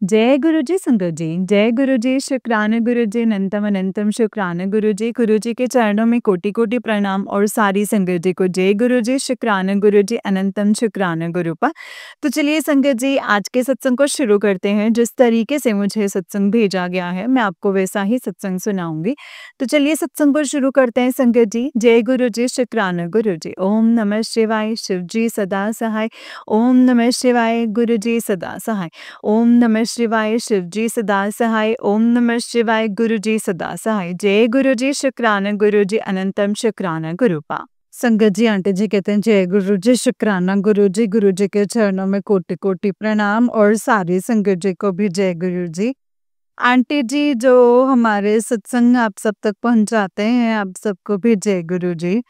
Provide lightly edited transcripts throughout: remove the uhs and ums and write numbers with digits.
जय गुरु जी संगत जी, जय गुरु जी, शुक्रान गुरु जी, अनंतम अनंतम शुक्रान गुरु जी के चरणों में कोटि कोटि प्रणाम और सारी संगत जी को जय गुरु जी, शुक्रान गुरु जी, अनंतम शुक्रान गुरुपा। तो चलिए संगत जी, आज के सत्संग को शुरू करते हैं। जिस तरीके से मुझे सत्संग भेजा गया है, मैं आपको वैसा ही सत्संग सुनाऊंगी। तो चलिए सत्संग को शुरू करते हैं संगत जी। जय गुरु जी, शुक्रान गुरु जी। ओम नमः शिवाय, शिव जी सदा सहाय। ओम नमः शिवाय, गुरु जी सदा सहाय। ओम नमः शिवाय, शिव जी सदा सहाय। ओम नमः शिवाय, गुरु जी सदा सहाय। जय गुरु जी, शुक्राना गुरु जी, अनंतम शुक्राना गुरुपा। संगत जी, आंटी जी कहते हैं जय गुरु जी, शुक्राना गुरु जी के चरणों में कोटि कोटि प्रणाम और सारी संगत जी को भी जय गुरु जी। आंटी जी जो हमारे सत्संग आप सब तक पहुंचाते हैं, आप सबको भी जय गुरु जी।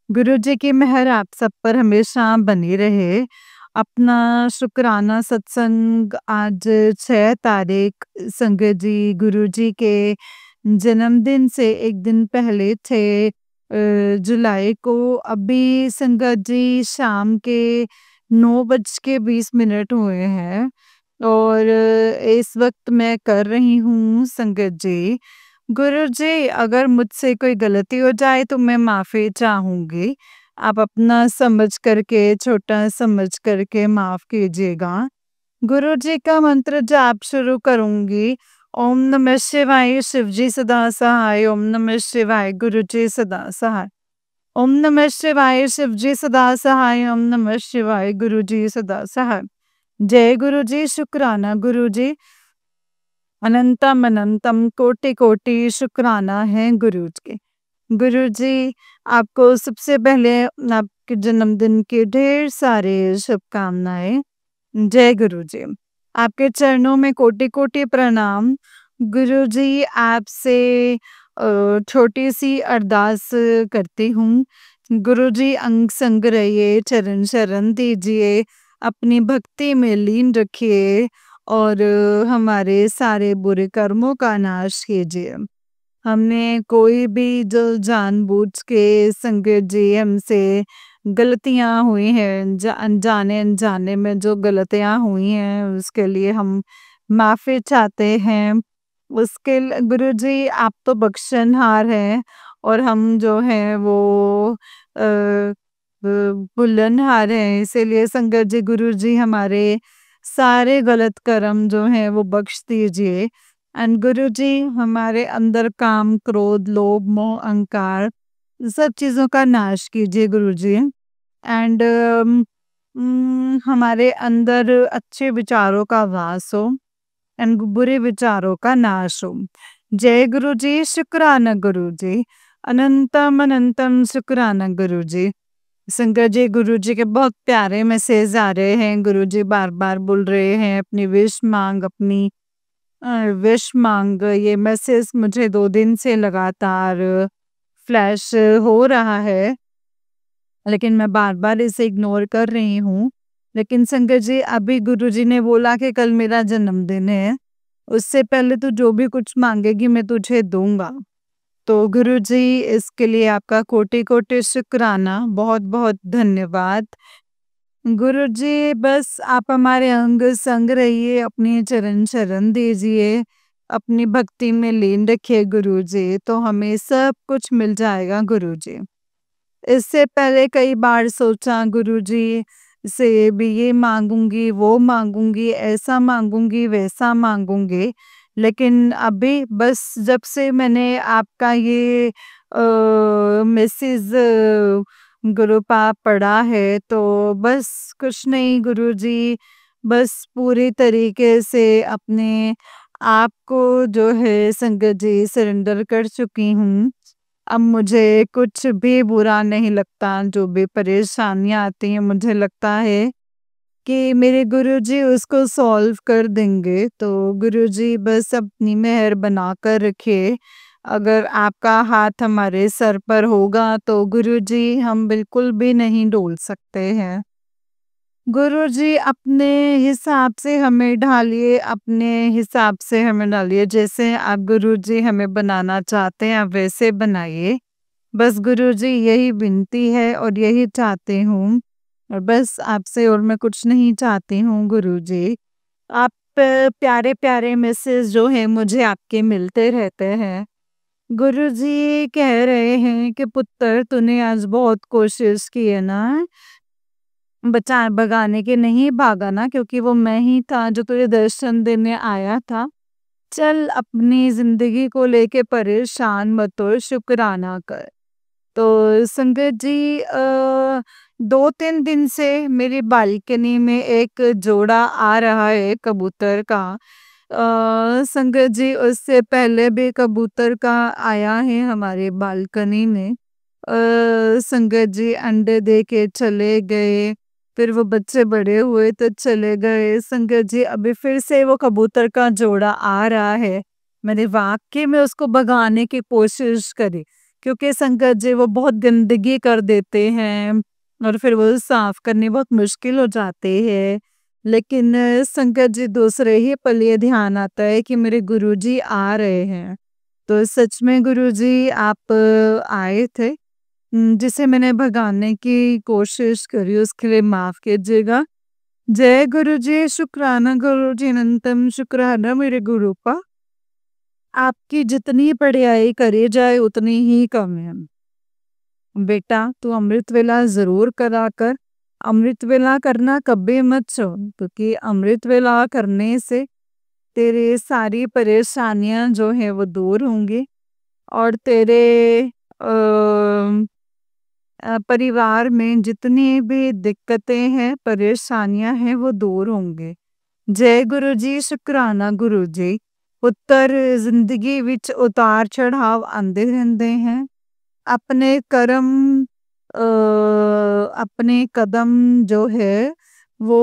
गुरु जी की मेहर आप सब पर हमेशा बनी रहे। अपना शुक्राना सत्संग आज 6 तारीख संगत जी गुरु जी के जन्मदिन से एक दिन पहले 6 जुलाई को अभी संगत जी शाम के 9:20 हुए हैं और इस वक्त मैं कर रही हूँ संगत जी। गुरु जी अगर मुझसे कोई गलती हो जाए तो मैं माफ़ी चाहूँगी। आप अपना समझ करके, छोटा समझ करके माफ़ कीजिएगा। गुरु जी का मंत्र जाप शुरू करूँगी। ओम नमः शिवाय, शिव जी सदा सहाय। ओम नमः शिवाय, गुरु जी सदा सहाय। ओम नमः शिवाय, शिव जी सदा सहाय। ओम नमः शिवाय, गुरु जी सदा सहाय। जय गुरु जी, शुक्राना गुरु जी, अनंतम अनंतम कोटि कोटि शुक्राना है गुरु जी। गुरु जी आपको सबसे पहले आपके जन्मदिन की ढेर सारी शुभकामनाएं। जय गुरु जी। आपके चरणों में कोटि कोटि प्रणाम। गुरु जी आपसे छोटी सी अरदास करती हूँ। गुरु जी अंग संग रहिए, चरण शरण दीजिए, अपनी भक्ति में लीन रखिए और हमारे सारे बुरे कर्मों का नाश कीजिए। हमने कोई भी जो जानबूझ के संगत जी हमसे गलतियां हुई हैं, अनजाने अनजाने में जो गलतियां हुई हैं उसके लिए हम माफ़ी चाहते हैं। गुरु जी आप तो बख्शनहार हैं और हम जो हैं वो भुलनहार हैं, इसीलिए संगत जी गुरु जी हमारे सारे गलत कर्म जो हैं वो बख्श दीजिए। एंड गुरु जी हमारे अंदर काम, क्रोध, लोभ, मोह, अहंकार सब चीज़ों का नाश कीजिए गुरु जी। एंड हमारे अंदर अच्छे विचारों का वास हो एंड बुरे विचारों का नाश हो। जय गुरु जी, शुक्राना गुरु जी, अनंतम अनंतम शुक्राना गुरु जी। संगत जी गुरु जी के बहुत प्यारे मैसेज आ रहे हैं। गुरु जी बार बार बोल रहे हैं अपनी विश मांग, अपनी विश मांग। ये मैसेज मुझे 2 दिन से लगातार फ्लैश हो रहा है, लेकिन मैं बार बार इसे इग्नोर कर रही हूँ। लेकिन संगत जी अभी गुरु जी ने बोला कि कल मेरा जन्मदिन है, उससे पहले तो जो भी कुछ मांगेगी मैं तुझे दूंगा। तो गुरु जी इसके लिए आपका कोटि कोटि शुक्राना, बहुत बहुत धन्यवाद। गुरु जी बस आप हमारे अंग संग रहिए, अपनी चरण शरण दीजिए, अपनी भक्ति में लीन रखिए गुरु जी, तो हमें सब कुछ मिल जाएगा गुरु जी। इससे पहले कई बार सोचा गुरु जी से भी ये मांगूंगी, वो मांगूंगी, ऐसा मांगूंगी, वैसा मांगूंगी, लेकिन अभी बस जब से मैंने आपका ये मैसेज गुरु पाप पढ़ा है तो बस कुछ नहीं गुरु जी, बस पूरी तरीके से अपने आप को जो है संगत जी सरेंडर कर चुकी हूँ। अब मुझे कुछ भी बुरा नहीं लगता, जो भी परेशानियाँ आती हैं मुझे लगता है कि मेरे गुरुजी उसको सॉल्व कर देंगे। तो गुरुजी बस अपनी मेहर बनाकर रखिए। अगर आपका हाथ हमारे सर पर होगा तो गुरुजी हम बिल्कुल भी नहीं डोल सकते हैं। गुरुजी अपने हिसाब से हमें ढालिए, अपने हिसाब से हमें डालिए, जैसे आप गुरुजी हमें बनाना चाहते हैं आप वैसे बनाइए। बस गुरुजी यही विनती है और यही चाहती हूँ और बस आपसे और मैं कुछ नहीं चाहती हूँ गुरुजी। आप प्यारे प्यारे मैसेज जो है मुझे आपके मिलते रहते हैं। गुरुजी कह रहे हैं कि पुत्र तूने आज बहुत कोशिश की है ना, बचा भगाने के नहीं भागा ना, क्योंकि वो मैं ही था जो तुझे दर्शन देने आया था। चल अपनी जिंदगी को लेके परेशान मत हो, शुक्राना कर। तो संगत जी 2-3 दिन से मेरी बालकनी में एक जोड़ा आ रहा है कबूतर का। संगत जी उससे पहले भी कबूतर का आया है हमारे बालकनी में। संगत जी अंडे दे के चले गए, फिर वो बच्चे बड़े हुए तो चले गए। संगत जी अभी फिर से वो कबूतर का जोड़ा आ रहा है। मैंने वाकई में उसको भगाने की कोशिश करी, क्योंकि संगत जी वो बहुत गंदगी कर देते हैं और फिर वो साफ करने बहुत मुश्किल हो जाते हैं। लेकिन संगत जी दूसरे ही पल ये ध्यान आता है कि मेरे गुरुजी आ रहे हैं। तो सच में गुरुजी आप आए थे, जिसे मैंने भगाने की कोशिश करी उसके लिए माफ कीजिएगा। जय गुरुजी, शुक्राना गुरुजी, अनंतम शुक्राना मेरे गुरुपा। आपकी जितनी पढ़ाई करी जाए उतनी ही कम है। बेटा तू अमृत वेला जरूर करा कर। अमृत वेला करना कभी मत छोड़, क्योंकि अमृत वेला करने से तेरे सारी परेशानियां जो है वो दूर होंगी और तेरे परिवार में जितनी भी दिक्कतें हैं परेशानियां हैं वो दूर होंगे। जय गुरु जी, शुक्राना गुरु जी। पुੱਤਰ जिंदगी विच उतार चढ़ाव आंदे रहंदे हैं। अपने कर्म अपने कदम जो है वो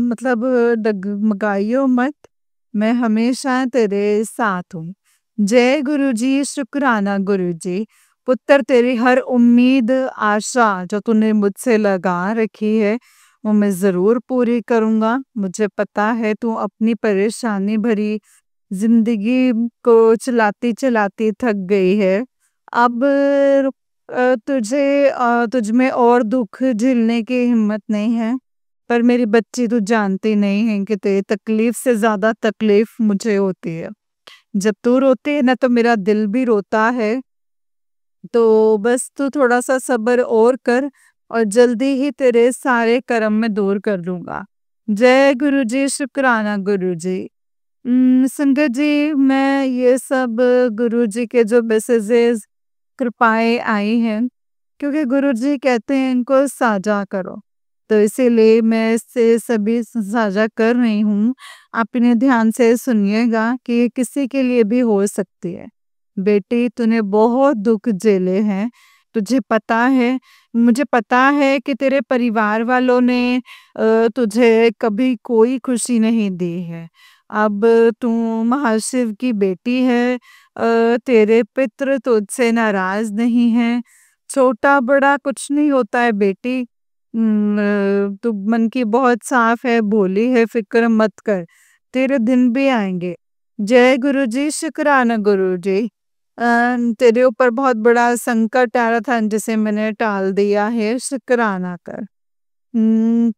मतलब डगमगाइयो मत, मैं हमेशा तेरे साथ हूँ। जय गुरु जी, शुक्राना गुरु जी। पुत्र तेरी हर उम्मीद आशा जो तूने मुझसे लगा रखी है वो मैं ज़रूर पूरी करूँगा। मुझे पता है तू अपनी परेशानी भरी ज़िंदगी को चलाती-चलाती थक गई है। अब तुझ में और दुःख झेलने की हिम्मत नहीं है। पर मेरी बच्ची तू जानती नहीं है कि तेरी तकलीफ़ से ज़्यादा तकलीफ़ मुझे होती है। जब तू रोती है ना तो मेरा दिल भी रोता है। तो बस तू थोड़ा-सा सब्र और कर और जल्दी ही तेरे सारे कर्म मैं दूर कर दूँगा। जय गुरु जी, शुक्राना गुरु जी। संगत जी मैं ये सब गुरु जी के जो मैसेजेस कृपाएँ आई हैं, क्योंकि गुरु जी कहते हैं इनको साझा करो। तो इसीलिए मैं इससे सभी साझा कर रही हूँ। आप इन्हें ध्यान से सुनिएगा कि ये किसी के लिए भी हो सकती है। बेटी तूने बहुत दुख झेले हैं, तुझे पता है, मुझे पता है कि तेरे परिवार वालों ने तुझे कभी कोई खुशी नहीं दी है। अब तू महाशिव की बेटी है, तेरे पितृ तुझसे नाराज नहीं हैं। छोटा बड़ा कुछ नहीं होता है बेटी। तू मन की बहुत साफ है, भोली है, फिक्र मत कर, तेरे दिन भी आएंगे। जय गुरु जी, शुक्राना गुरु जी। तेरे ऊपर बहुत बड़ा संकट आ रहा था जिसे मैंने टाल दिया है, शुक्राना कर। हम्म,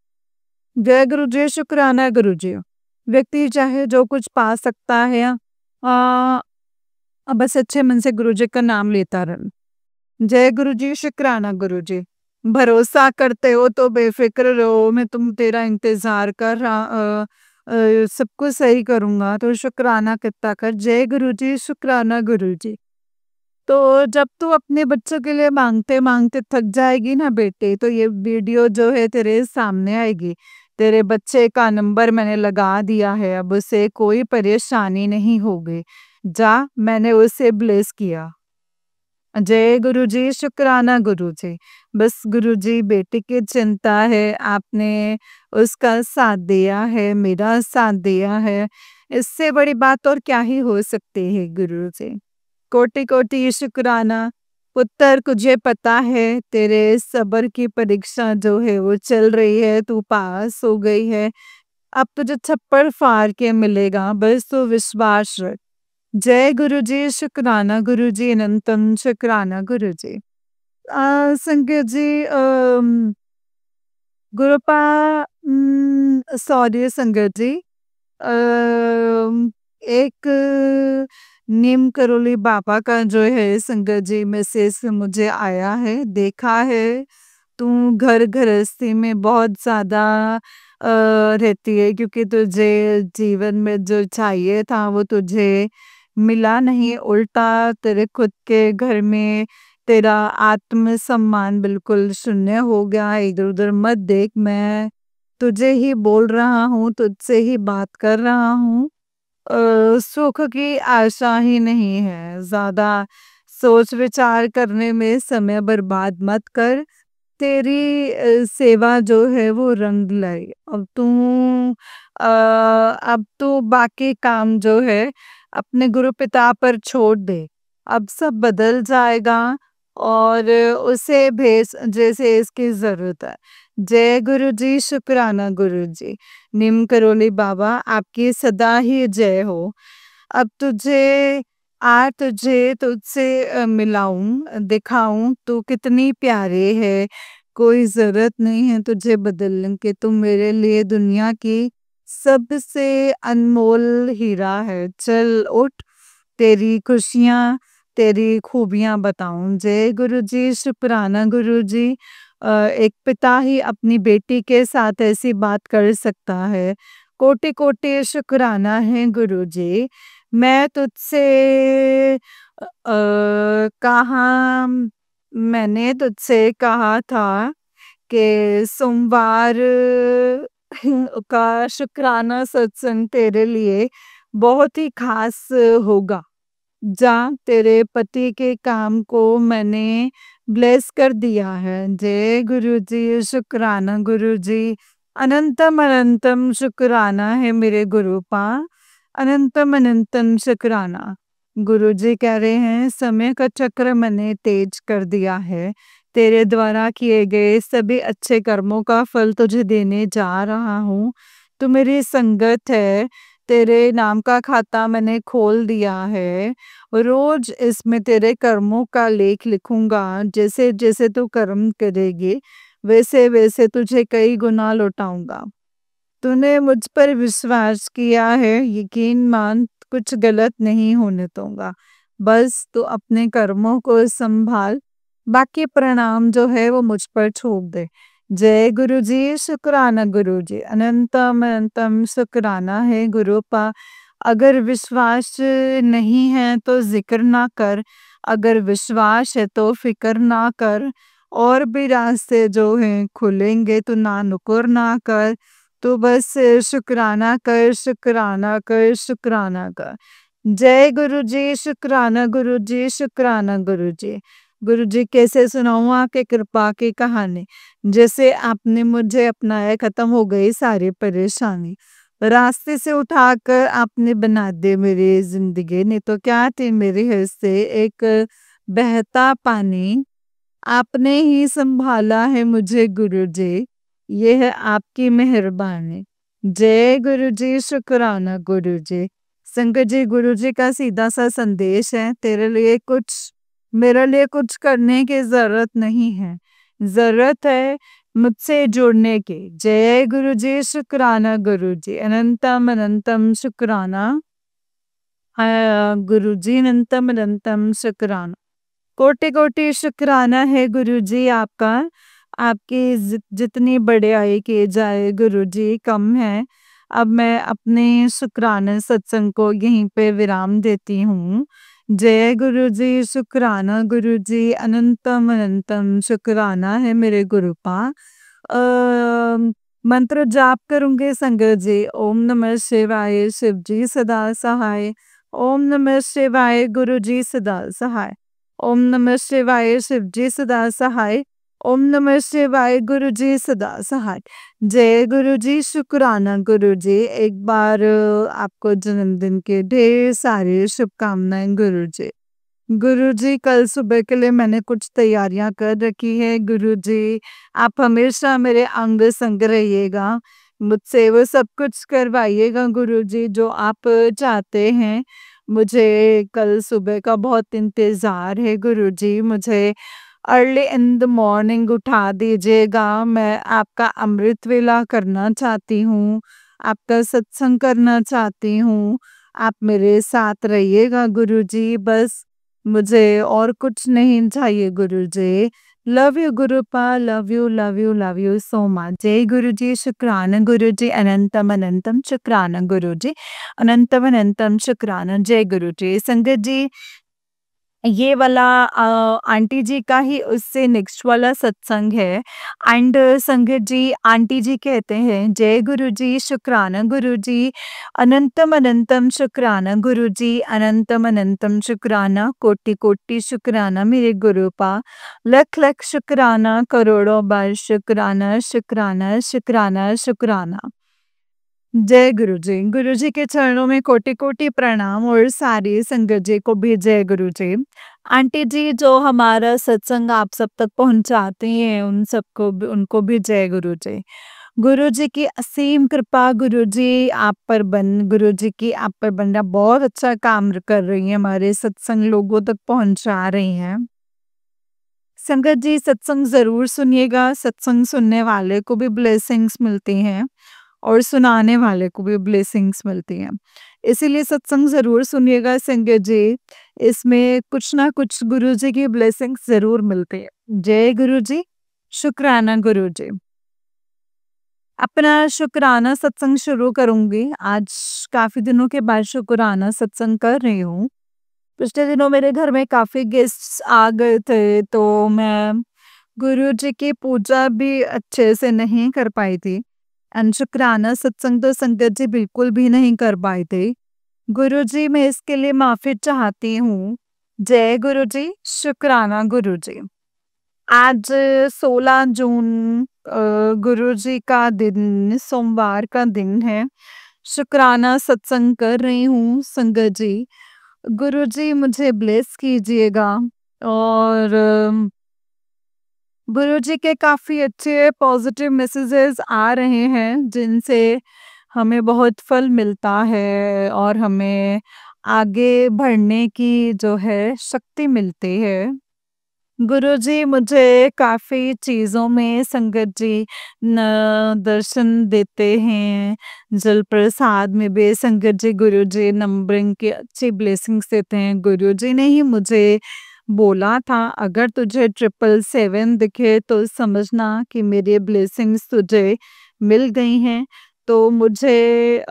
जय गुरु जी, शुक्राना गुरु जी। व्यक्ति चाहे जो कुछ पा सकता है, बस अच्छे मन से गुरु जी का नाम लेता रहे। जय गुरु जी, शुक्राना गुरु जी। भरोसा करते हो तो बेफिक्र रहो, मैं तेरा इंतजार कर रहा, सब कुछ सही करूंगा, तो शुक्राना कितना कर। जय गुरु जी, शुक्राना गुरु जी। तो जब तू अपने बच्चों के लिए मांगते मांगते थक जाएगी ना बेटे, तो ये वीडियो जो है तेरे सामने आएगी। तेरे बच्चे का नंबर मैंने लगा दिया है, अब उसे कोई परेशानी नहीं होगी। जा, मैंने उसे ब्लेस किया। जय गुरु जी, शुक्राना गुरु जी। बस गुरु जी बेटी की चिंता है, आपने उसका साथ दिया है, मेरा साथ दिया है, इससे बड़ी बात और क्या ही हो सकती है गुरु जी। कोटि कोटि शुक्राना। पुत्र तुझे पता है तेरे सब्र की परीक्षा जो है वो चल रही है, तू पास हो गई है। अब तुझे छप्पड़ फाड़ के मिलेगा, बस तू विश्वास रख। जय गुरु जी, शुक्राना गुरु जी, अनंतम शुक्राना गुरु जी। संगत जी गुरुपा, सॉरी संगत जी, एक नीम करोली बाबा का जो है संगत जी मैसेज मुझे आया है, देखा है तू घर गृहस्थी में बहुत ज़्यादा रहती है क्योंकि तुझे जीवन में जो चाहिए था वो तुझे मिला नहीं, उल्टा तेरे खुद के घर में तेरा आत्मसम्मान बिल्कुल शून्य हो गया है। इधर-उधर मत देख, मैं तुझे ही बोल रहा हूँ, तुझसे ही बात कर रहा हूँ। सुख की आशा ही नहीं है, ज़्यादा सोच विचार करने में समय बर्बाद मत कर। तेरी सेवा जो है वो रंग लाई। अब तू बाकी काम जो है अपने गुरु पिता पर छोड़ दे। अब सब बदल जाएगा और उसे भेज जैसे इसकी ज़रूरत है। जय गुरु जी, शुक्राना गुरु जी। निम करोली बाबा आपकी सदा ही जय हो। अब तुझे तुझसे मिलाऊं, दिखाऊं तू कितनी प्यारी है। कोई ज़रूरत नहीं है तुझे बदलने की, तू मेरे लिए दुनिया की सबसे अनमोल हीरा है। चल उठ, तेरी खुशियाँ, तेरी खूबियाँ बताऊँ। जय गुरु जी, शुक्राना गुरु जी। एक पिता ही अपनी बेटी के साथ ऐसी बात कर सकता है। कोटि-कोटि शुक्राना है गुरु जी। मैं तुझसे कहा मैंने तुझसे कहा था कि सोमवार का शुक्राना सत्संग तेरे लिए बहुत ही खास होगा। जा, तेरे पति के काम को मैंने ब्लेस कर दिया है। जय गुरु जी, शुक्राना गुरु जी। अनंतम अनंतम शुक्राना है मेरे गुरुपा। अनंतम अनंतम शुक्राना। गुरु जी कह रहे हैं समय का चक्र मैंने तेज कर दिया है। तेरे द्वारा किए गए सभी अच्छे कर्मों का फल तुझे देने जा रहा हूँ। तू मेरी संगत है, तेरे नाम का खाता मैंने खोल दिया है। रोज इसमें तेरे कर्मों का लेख लिखूंगा। जैसे जैसे तू कर्म करेगी वैसे वैसे तुझे कई गुना लौटाऊंगा। तूने मुझ पर विश्वास किया है, यकीन मान कुछ गलत नहीं होने दूंगा। बस तू अपने कर्मों को संभाल, बाकी परिणाम जो है वो मुझ पर छोड़ दे। जय गुरु जी, शुक्राना गुरु जी। अनंतम अनंतम शुक्राना है गुरु पा। अगर विश्वास नहीं है तो जिक्र ना कर, अगर विश्वास है तो फिक्र ना कर। और भी रास्ते जो हैं खुलेंगे, तो ना नुकुर ना कर। तो बस शुक्राना कर, शुक्राना कर, शुक्राना कर। जय गुरु जी, शुक्राना गुरु जी, शुक्राना गुरु जी। गुरु जी कैसे सुनाऊं आपके कृपा की कहानी। जैसे आपने मुझे अपनाया, खत्म हो गई सारी परेशानी। रास्ते से उठाकर आपने बना दे मेरी जिंदगी, नहीं तो क्या थी मेरे हिस्से। एक बहता पानी आपने ही संभाला है मुझे गुरु जी, ये है आपकी मेहरबानी। जय गुरु जी, शुक्राना गुरु जी। संगत जी, गुरु जी का सीधा सा संदेश है, तेरे लिए कुछ मेरे लिए कुछ करने की जरूरत नहीं है, जरूरत है मुझसे जुड़ने की। जय गुरु जी, शुक्राना गुरु जी। अनंतम अनंतम शुक्राना गुरु जी, अनंतम अनंतम शुक्राना। कोटि कोटि शुक्राना है गुरु जी आपका। आपकी जितनी बड़ाई की जाए गुरु जी कम है। अब मैं अपने शुक्राना सत्संग को यहीं पे विराम देती हूँ। जय गुरु जी, शुक्राना गुरु जी। अनंतम अनंतम शुक्राना है मेरे गुरुपा। मंत्र जाप करूंगे संगत जी। ओम नमः शिवाय, शिव जी सदा सहाय। ओम नमः शिवाय, गुरु जी सदा सहाय। ओम नमः शिवाय, शिव जी सदा सहाय। ओम नमः शिवाय, गुरु जी सदा सहाय। जय गुरु जी, शुक्राना गुरु जी। एक बार आपको जन्मदिन के ढेर सारी शुभकामनाएं गुरु जी। गुरु जी, कल सुबह के लिए मैंने कुछ तैयारियां कर रखी है गुरु जी। आप हमेशा मेरे अंग संग रहिएगा, मुझसे वो सब कुछ करवाइएगा गुरु जी जो आप चाहते हैं। मुझे कल सुबह का बहुत इंतज़ार है गुरु जी। मुझे अर्ली इन द मॉर्निंग उठा दीजिएगा, मैं आपका अमृत वेला करना चाहती हूँ। आपका सत्संग करना चाहती हूँ। आप मेरे साथ रहिएगा गुरुजी, बस मुझे और कुछ नहीं चाहिए Guruji. Love you Gurupa, love you, love you so much. जय गुरुजी, शुक्राना गुरुजी, अनंतम अनंतम शुक्राना गुरुजी, अनंतम अनंतम शुक्राना। जय गुरुजी। संगत जी, ये वाला आंटी जी का ही उससे नेक्स्ट वाला सत्संग है। एंड संगत जी, आंटी जी कहते हैं, जय गुरु जी, शुक्राना गुरु जी, अनंतम अनंतम शुक्राना गुरु जी, अनंतम अनंतम शुक्राना, कोटि कोटि शुक्राना मेरे गुरुपा, लख लख शुक्राना, करोड़ों बार शुक्राना शुक्राना शुक्राना शुक्राना। जय गुरु जी। गुरु जी के चरणों में कोटि कोटि प्रणाम और सारी संगत जी को भी जय गुरु जी। आंटी जी जो हमारा सत्संग आप सब तक पहुंचाती हैं, उन सबको भी, उनको भी जय गुरु जी। गुरु जी की असीम कृपा, गुरु जी आप पर बन, गुरु जी की आप पर बन रहा, बहुत अच्छा काम कर रही हैं, हमारे सत्संग लोगों तक पहुंचा रही हैं। संगत जी, सत्संग जरूर सुनिएगा, सत्संग सुनने वाले को भी ब्लेसिंग्स मिलती हैं और सुनाने वाले को भी ब्लेसिंग्स मिलती हैं। इसीलिए सत्संग ज़रूर सुनिएगा संगत जी, इसमें कुछ ना कुछ गुरु जी की ब्लेसिंग्स ज़रूर मिलती है। जय गुरु जी, शुक्राना गुरु जी। अपना शुक्राना सत्संग शुरू करूँगी। आज काफ़ी दिनों के बाद शुक्राना सत्संग कर रही हूँ। पिछले दिनों मेरे घर में काफ़ी गेस्ट्स आ गए थे, तो मैं गुरु जी की पूजा भी अच्छे से नहीं कर पाई थी। शुक्राना सत्संग तो संगत जी बिल्कुल भी नहीं कर पाए थे। गुरु जी, मैं इसके लिए माफ़ी चाहती हूँ। जय गुरु जी, शुक्राना गुरु जी। आज 16 जून गुरु जी का दिन, सोमवार का दिन है। शुक्राना सत्संग कर रही हूँ संगत जी। गुरु जी मुझे ब्लेस कीजिएगा और गुरु जी के काफ़ी अच्छे पॉजिटिव मैसेजेस आ रहे हैं, जिनसे हमें बहुत फल मिलता है और हमें आगे बढ़ने की जो है शक्ति मिलती है। गुरु जी मुझे काफ़ी चीज़ों में संगत जी दर्शन देते हैं। जल प्रसाद में भी संगत जी, गुरु जी नंबरिंग की अच्छी ब्लेसिंग्स देते हैं। गुरु जी ने ही मुझे बोला था, अगर तुझे 777 दिखे तो समझना कि मेरी ब्लेसिंग्स तुझे मिल गई हैं। तो मुझे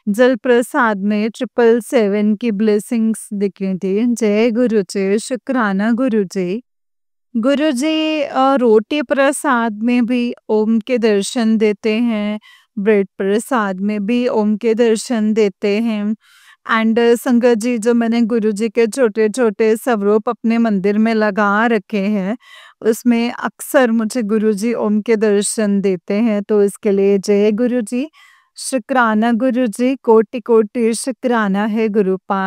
जल प्रसाद में 777 की ब्लेसिंग्स दिखी थी। जय गुरु जी, शुक्राना गुरु जी। गुरु जी रोटी प्रसाद में भी ओम के दर्शन देते हैं, ब्रेड प्रसाद में भी ओम के दर्शन देते हैं। एंड संगत जी, जो मैंने गुरु जी के छोटे छोटे स्वरूप अपने मंदिर में लगा रखे हैं, उसमें अक्सर मुझे गुरु जी ओम के दर्शन देते हैं। तो इसके लिए जय गुरु जी, शुक्राना गुरु जी, कोटि कोटि शुक्राना है गुरुपा।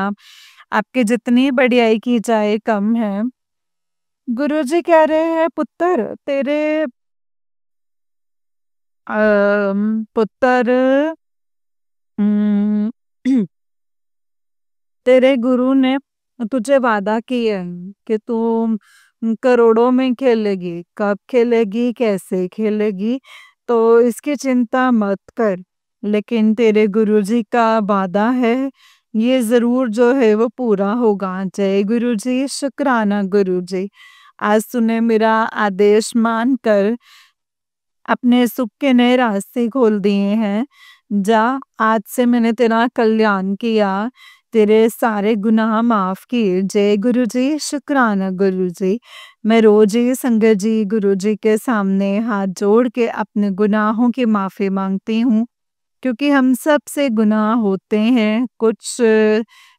आपकी जितनी बड़ाई की जाए कम है। गुरु जी कह रहे हैं, पुत्र तेरे पुत्र अम, तेरे गुरु ने तुझे वादा किया है कि तू करोड़ों में खेलेगी। कब खेलेगी, कैसे खेलेगी, तो इसकी चिंता मत कर। लेकिन तेरे गुरुजी का वादा है, ये ज़रूर जो है वो पूरा होगा। जय गुरु जी, शुक्राना गुरु जी। आज तूने मेरा आदेश मान कर अपने सुख के नए रास्ते खोल दिए हैं। जा, आज से मैंने तेरा कल्याण किया, तेरे सारे गुनाह माफ किए। जय गुरु जी, शुक्राना गुरु जी। मैं रोज ही संगत जी, गुरु जी के सामने हाथ जोड़ के अपने गुनाहों की माफी मांगती हूँ, क्योंकि हम सब से गुनाह होते हैं। कुछ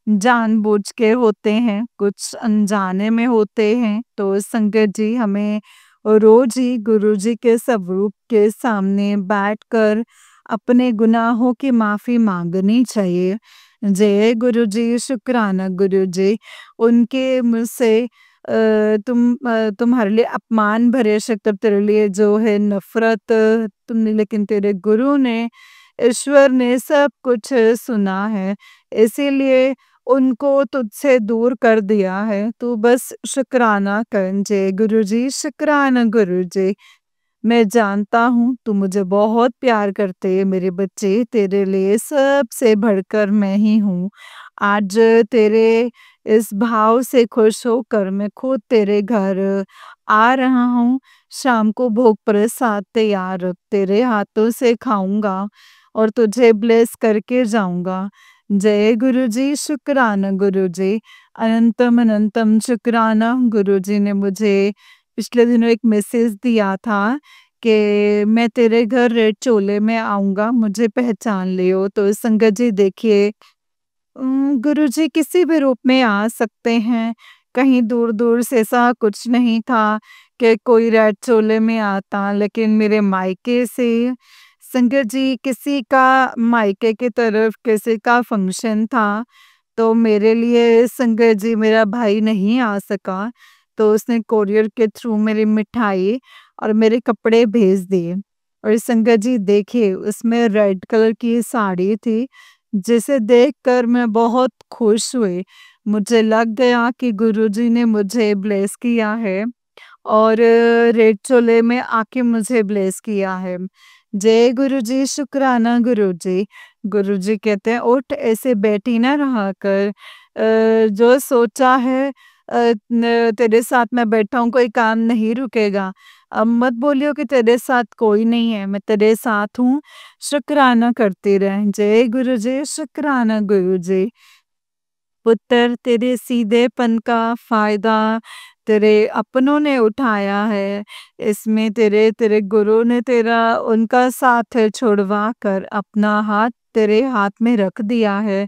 जानबूझ के होते हैं, कुछ अनजाने में होते हैं। तो संगत जी, हमें रोज ही गुरु जी के स्वरूप के सामने बैठकर अपने गुनाहों की माफ़ी मांगनी चाहिए। जय गुरु जी, शुक्राना गुरु जी। उनके मुझसे तुम्हारे लिए अपमान भरे शब्द, तेरे लिए जो है नफ़रत तुमने, लेकिन तेरे गुरु ने, ईश्वर ने सब कुछ सुना है, इसीलिए उनको तुझसे दूर कर दिया है। तू बस शुक्राना कर। जय गुरु जी, शुक्राना गुरु जी। मैं जानता हूँ तू मुझे बहुत प्यार करते है मेरे बच्चे, तेरे लिए सबसे बढ़कर मैं ही हूँ। आज तेरे इस भाव से खुश होकर मैं खुद तेरे घर आ रहा हूँ। शाम को भोग प्रसाद तैयार रख, तेरे हाथों से खाऊँगा और तुझे ब्लेस करके जाऊँगा। जय गुरुजी, शुक्राना गुरुजी, अनंतम अनंतम शुक्राना। गुरुजी ने मुझे पिछले दिनों एक मैसेज दिया था कि मैं तेरे घर रेड चोले में आऊँगा, मुझे पहचान लियो। तो संगत जी देखिए, गुरुजी किसी भी रूप में आ सकते हैं, कहीं दूर-दूर से ऐसा कुछ नहीं था कि कोई रेड चोले में आता, लेकिन मेरे मायके से संगत जी किसी का मायके की तरफ किसी का फंक्शन था, तो मेरे लिए संगत जी मेरा भाई नहीं आ सका, तो उसने कोरियर के थ्रू मेरी मिठाई और मेरे कपड़े भेज दिए। और संगत जी देखिए उसमें रेड कलर की साड़ी थी, जिसे देखकर मैं बहुत खुश हुई। मुझे लग गया कि गुरुजी ने मुझे ब्लेस किया है और रेड चोले में आके मुझे ब्लेस किया है। जय गुरुजी, शुक्राना गुरुजी। गुरुजी कहते हैं उठ, ऐसे बैठी ना रहा कर। जो सोचा है तेरे साथ मैं बैठा हूँ, कोई काम नहीं रुकेगा। अब मत बोलियो कि तेरे साथ कोई नहीं है, मैं तेरे साथ हूँ। शुक्राना करती रह। जय गुरुजी, शुक्राना गुरुजी। पुत्र तेरे सीधेपन का फ़ायदा तेरे अपनों ने उठाया है। इसमें तेरे तेरे गुरु ने तेरा उनका साथ छुड़वा कर अपना हाथ तेरे हाथ में रख दिया है।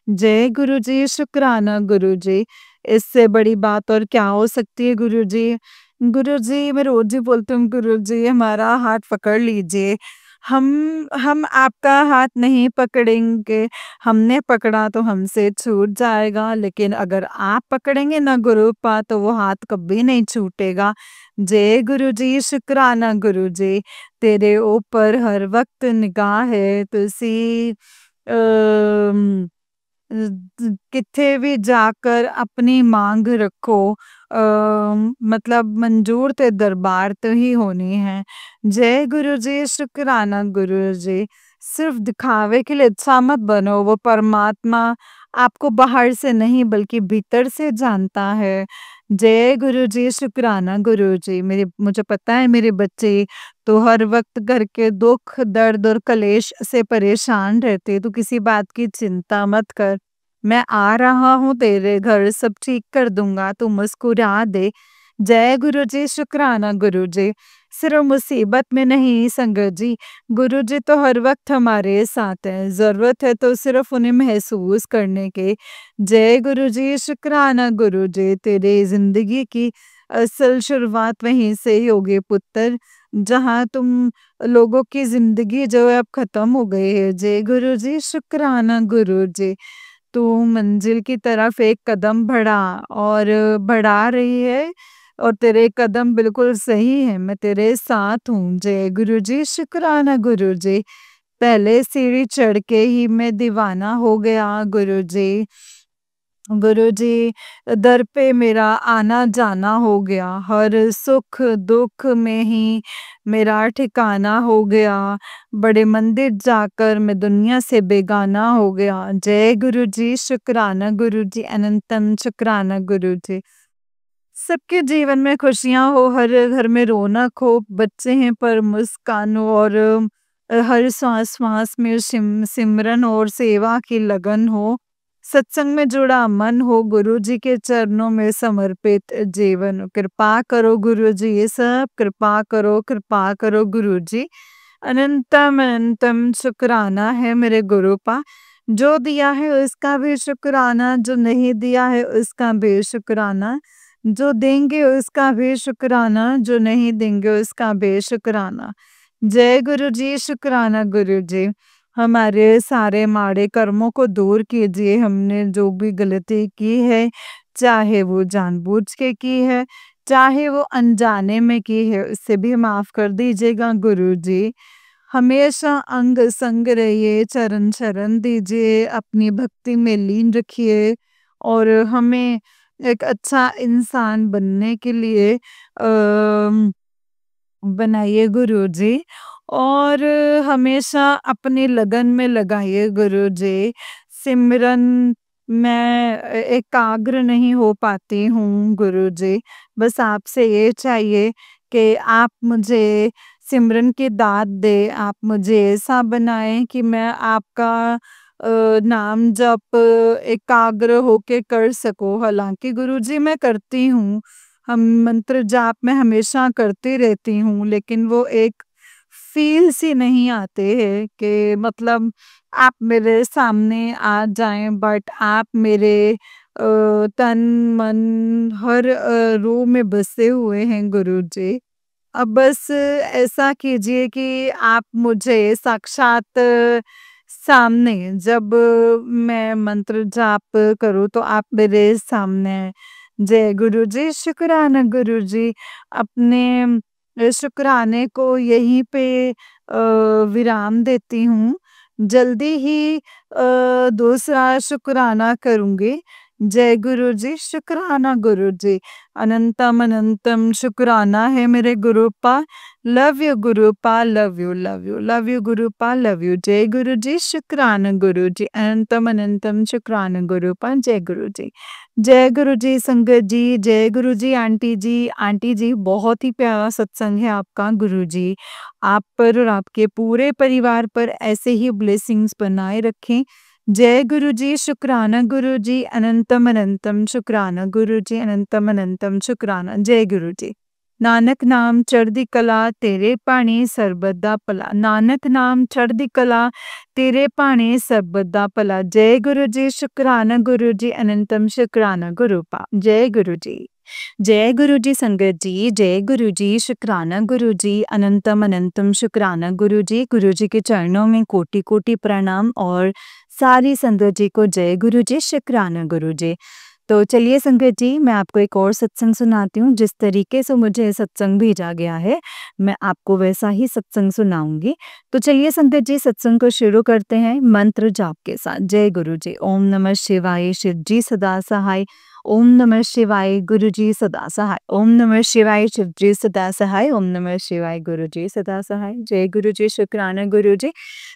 जय गुरुजी, शुक्राना गुरुजी। इससे बड़ी बात और क्या हो सकती है गुरुजी? गुरुजी मैं रोज़ ही बोलती हूँ गुरुजी हमारा हाथ पकड़ लीजिए। हम आपका हाथ नहीं पकड़ेंगे, हमने पकड़ा तो हमसे छूट जाएगा, लेकिन अगर आप पकड़ेंगे ना गुरु पा तो वो हाथ कभी नहीं छूटेगा। जय गुरुजी, शुक्राना गुरुजी, तेरे ऊपर हर वक्त निगाह है। तुसी अम, किथे भी जाकर अपनी मांग रखो, मतलब मंजूर ते दरबार तो ही होनी है। जय गुरुजी, शुक्राना गुरुजी। सिर्फ दिखावे के लिए अच्छा मत बनो, वो परमात्मा आपको बाहर से नहीं बल्कि भीतर से जानता है। जय गुरुजी, शुक्राना गुरुजी। मेरे मुझे पता है मेरे बच्चे तो हर वक्त घर के दुख दर्द और कलेश से परेशान रहते, तू किसी बात की चिंता मत कर। मैं आ रहा हूँ तेरे घर, सब ठीक कर दूंगा, तू मुस्कुरा दे। जय गुरुजी, शुक्राना गुरुजी। सिर्फ मुसीबत में नहीं संगत जी, गुरुजी तो हर वक्त हमारे साथ हैं, जरूरत है तो सिर्फ उन्हें महसूस करने के। जय गुरुजी, शुक्राना गुरुजी। तेरे जिंदगी की असल शुरुआत वहीं से ही होगी पुत्र, जहाँ तुम लोगों की जिंदगी जो है अब खत्म हो गई है। जय गुरुजी, शुक्राना गुरुजी। तू मंजिल की तरफ एक कदम बढ़ा और बढ़ा रही है और तेरे कदम बिल्कुल सही है, मैं तेरे साथ हूँ। जय गुरुजी, शुक्राना गुरुजी। पहले सीढ़ी चढ़ के ही मैं दीवाना हो गया गुरुजी। गुरुजी दर पे मेरा आना जाना हो गया, हर सुख दुख में ही मेरा ठिकाना हो गया। बड़े मंदिर जाकर मैं दुनिया से बेगाना हो गया। जय गुरुजी, शुक्राना गुरुजी, अनंतम शुक्राना गुरुजी। सबके जीवन में खुशियाँ हो, हर घर में रौनक हो, बच्चे हैं पर मुस्कान हो और हर श्वास-श्वास में सिमरन और सेवा की लगन हो। सत्संग में जुड़ा मन हो, गुरुजी के चरणों में समर्पित जीवन हो। कृपा करो गुरुजी, ये सब कृपा करो गुरुजी। अनंतम अनंतम शुक्राना है मेरे गुरु पा। जो दिया है उसका भी शुक्राना, जो नहीं दिया है उसका भी शुक्राना। जो देंगे उसका भी शुक्राना, जो नहीं देंगे उसका भी शुक्राना। जय गुरु जी, शुक्राना गुरु जी। हमारे सारे माड़े कर्मों को दूर कीजिए, हमने जो भी गलती की है, चाहे वो जानबूझ के की है, चाहे वो अनजाने में की है, उससे भी माफ कर दीजिएगा गुरु जी। हमेशा अंग संग रहिए, चरण शरण दीजिए, अपनी भक्ति में लीन रखिए और हमें एक अच्छा इंसान बनने के लिए बनाइए गुरुजी, और हमेशा अपनी लगन में लगाइए गुरुजी। सिमरन मैं एकाग्र नहीं हो पाती हूँ गुरुजी। बस आपसे ये चाहिए कि आप मुझे सिमरन की दात दे, आप मुझे ऐसा बनाएं कि मैं आपका नाम जप एकाग्र होके कर सकूं। हालांकि गुरुजी मैं करती हूँ, हम मंत्र जाप में हमेशा करती रहती हूँ, लेकिन वो एक फील सी नहीं आते हैं कि मतलब आप मेरे सामने आ जाएं, बट आप मेरे तन मन हर रूह में बसे हुए हैं गुरुजी। अब बस ऐसा कीजिए कि आप मुझे साक्षात सामने जब मैं मंत्र जाप करूँ तो आप मेरे सामने। जय गुरु जी, शुक्राना गुरु जी। अपने शुक्राने को यहीं पे विराम देती हूँ। जल्दी ही दूसरा शुक्राना करूँगी। जय गुरु जी, शुक्राना गुरु जी। अनंतम अनंतम शुक्राना है मेरे Gurupa. Love you Gurupa, love you, love you, love you Gurupa, love you. जय गुरु जी, शुक्राना गुरु जी। अनंतम अनंतम शुक्राना गुरुपा। जय गुरु जी। जय गुरु जी संगत जी, जय गुरु जी आंटी जी। आंटी जी, बहुत ही प्यारा सत्संग है आपका गुरु जी। आप पर और आपके पूरे परिवार पर ऐसे ही ब्लेसिंग्स बनाए रखें। जय गुरु जी, शुक्राना गुरु जी। अनंतम अनंतम शुक्राना गुरु जी। अनंतम अनंतम शुक्राना। जय गुरु जी। नानक नाम चढ़दी कला तेरे भाਣੇ ਸਰਬਤ ਦਾ ਭਲਾ। नानक नाम चढ़दी कला तेरे भाਣੇ ਸਰਬਤ ਦਾ ਭਲਾ। जय गुरु जी, शुक्राना गुरु जी। अनंतम शुक्राना गुरु पा। जय गुरु जी। जय गुरु जी संगत जी, जय गुरु जी, शुक्राना गुरु जी। अनंतम अनंतम शुक्राना गुरु जी। गुरु जी के चरणों में कोटि कोटि प्रणाम, और सारी संगत जी को जय गुरु जी, शुक्राना गुरु जी। तो चलिए संगत जी, मैं आपको एक और सत्संग सुनाती हूँ। जिस तरीके से मुझे सत्संग भेजा गया है, मैं आपको वैसा ही सत्संग सुनाऊंगी। तो चलिए संगत जी, सत्संग को शुरू करते हैं मंत्र जाप के साथ। जय गुरु जी। ओम नमः शिवाय, शिव जी सदा सहाय। ओम नमः शिवाय, गुरु जी सदा सहाय। ओम नमः शिवाय, शिव जी सदा सहाय। ओम नमः शिवाय, गुरु जी सदा सहाय। जय गुरु जी, शुक्राना गुरु जी।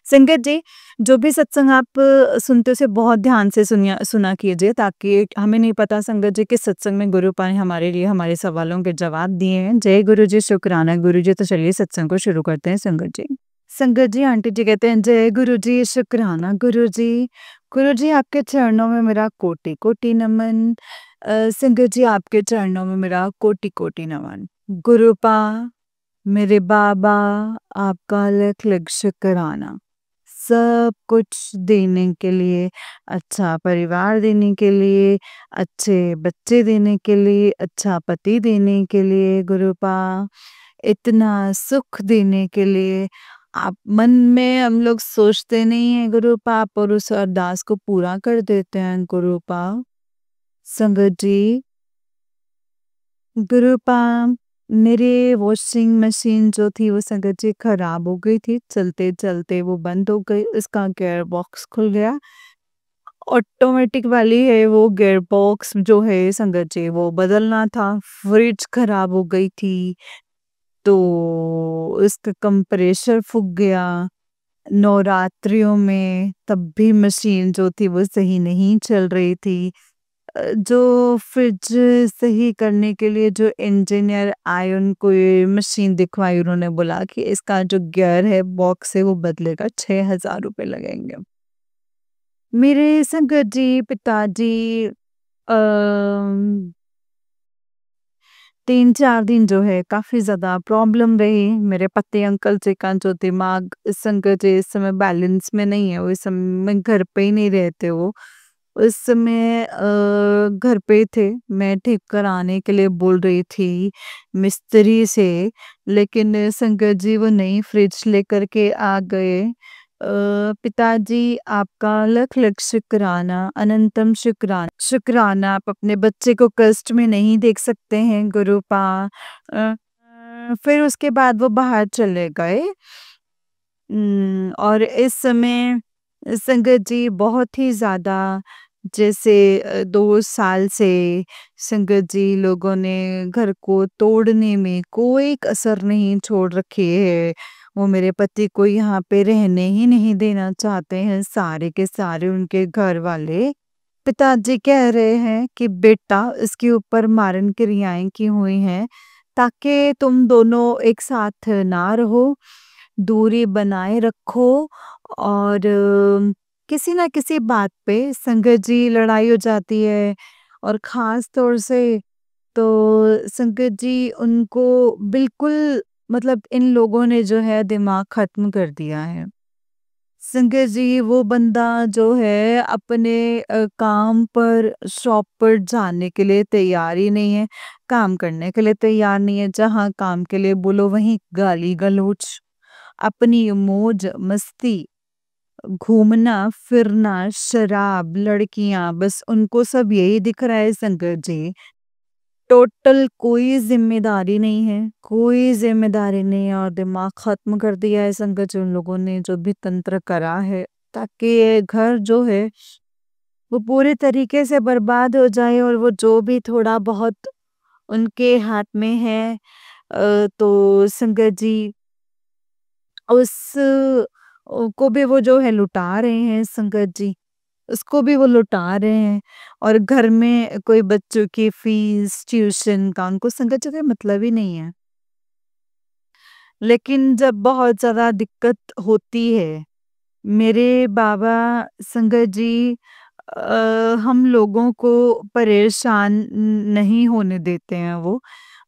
संगत जी, जो भी सत्संग आप सुनते हो उसे बहुत ध्यान से सुना कीजिए, ताकि हमें नहीं पता संगत जी किस सत्संग में गुरु पाए हमारे लिए हमारे सवालों के जवाब दिए हैं। जय गुरु जी, शुक्राना गुरु जी। तो चलिए सत्संग को शुरू करते हैं संगत जी। संगत जी, आंटी जी कहते हैं जय गुरु जी, शुक्राना गुरु जी। गुरु जी, आपके चरणों में मेरा कोटि कोटि नमन। संगत जी, आपके चरणों में मेरा कोटि कोटि नमन। गुरुपा, मेरे बाबा, आपका लख लख शुक्राना सब कुछ देने के लिए, अच्छा परिवार देने के लिए, अच्छे बच्चे देने के लिए, अच्छा पति देने के लिए गुरुपा, इतना सुख देने के लिए। आप मन में हम लोग सोचते नहीं है गुरुपा, आप और उस अरदास को पूरा कर देते हैं गुरुपा। संगत जी, गुरुपा, मेरे वॉशिंग मशीन जो थी वो संगत जी खराब हो गई थी, चलते चलते वो बंद हो गई, उसका गियर बॉक्स खुल गया। ऑटोमेटिक वाली है वो, गियर बॉक्स जो है संगत जी वो बदलना था। फ्रिज खराब हो गई थी, तो उसका कंप्रेसर फूक गया नवरात्रियों में, तब भी मशीन जो थी वो सही नहीं चल रही थी। जो फ्रिज सही करने के लिए जो इंजीनियर आए, उनको ये मशीन दिखवाई, उन्होंने बोला कि इसका जो गियर है बॉक्स है वो बदलेगा, 6,000 रुपए लगेंगे। मेरे संगत जी पिताजी 3-4 दिन जो है काफ़ी ज़्यादा प्रॉब्लम रही। मेरे पति अंकल जी का जो दिमाग इस संगत जी इस समय बैलेंस में नहीं है, वो इस समय घर पे ही नहीं रहते वो। उस समय घर पे थे, मैं ठीक कराने के लिए बोल रही थी मिस्त्री से, लेकिन संगत जी वो नई फ्रिज लेकर के आ गए। पिताजी, आपका लख लख शुक्राना, अनंतम शुक्राना। शुक्राना, आप अपने बच्चे को कष्ट में नहीं देख सकते हैं गुरुपा। फिर उसके बाद वो बाहर चले गए। और इस समय संगत जी बहुत ही ज़्यादा जैसे 2 साल से संगत जी लोगों ने घर को तोड़ने में कोई कसर नहीं छोड़ रखी है। वो मेरे पति को यहाँ पे रहने ही नहीं देना चाहते हैं सारे के सारे उनके घर वाले। पिताजी कह रहे हैं कि बेटा इसके ऊपर मारन क्रियाएं की हुई हैं ताकि तुम दोनों एक साथ ना रहो, दूरी बनाए रखो और किसी ना किसी बात पे संगत जी लड़ाई हो जाती है और खास तौर से तो संगत जी उनको बिल्कुल मतलब इन लोगों ने जो है दिमाग खत्म कर दिया है। संगत जी वो बंदा जो है अपने काम पर शॉप पर जाने के लिए तैयार ही नहीं है, काम करने के लिए तैयार नहीं है, जहाँ काम के लिए बोलो वहीं गाली गलौज, अपनी मौज मस्ती, घूमना फिरना, शराब, लड़कियां, बस उनको सब यही दिख रहा है संगत जी। टोटल कोई ज़िम्मेदारी नहीं है, कोई ज़िम्मेदारी नहीं है और दिमाग ख़त्म कर दिया है संगत जी उन लोगों ने जो भी तंत्र करा है, ताकि ये घर जो है वो पूरे तरीके से बर्बाद हो जाए और वो जो भी थोड़ा बहुत उनके हाथ में है तो संगत जी उस को भी वो जो है लुटा रहे हैं संगत जी। उसको भी वो लुटा रहे हैं और घर में कोई बच्चों की फीस, ट्यूशन का उनको संगत जी कोई मतलब ही नहीं है। लेकिन जब बहुत ज़्यादा दिक्कत होती है, मेरे बाबा संगत जी हम लोगों को परेशान नहीं होने देते हैं वो।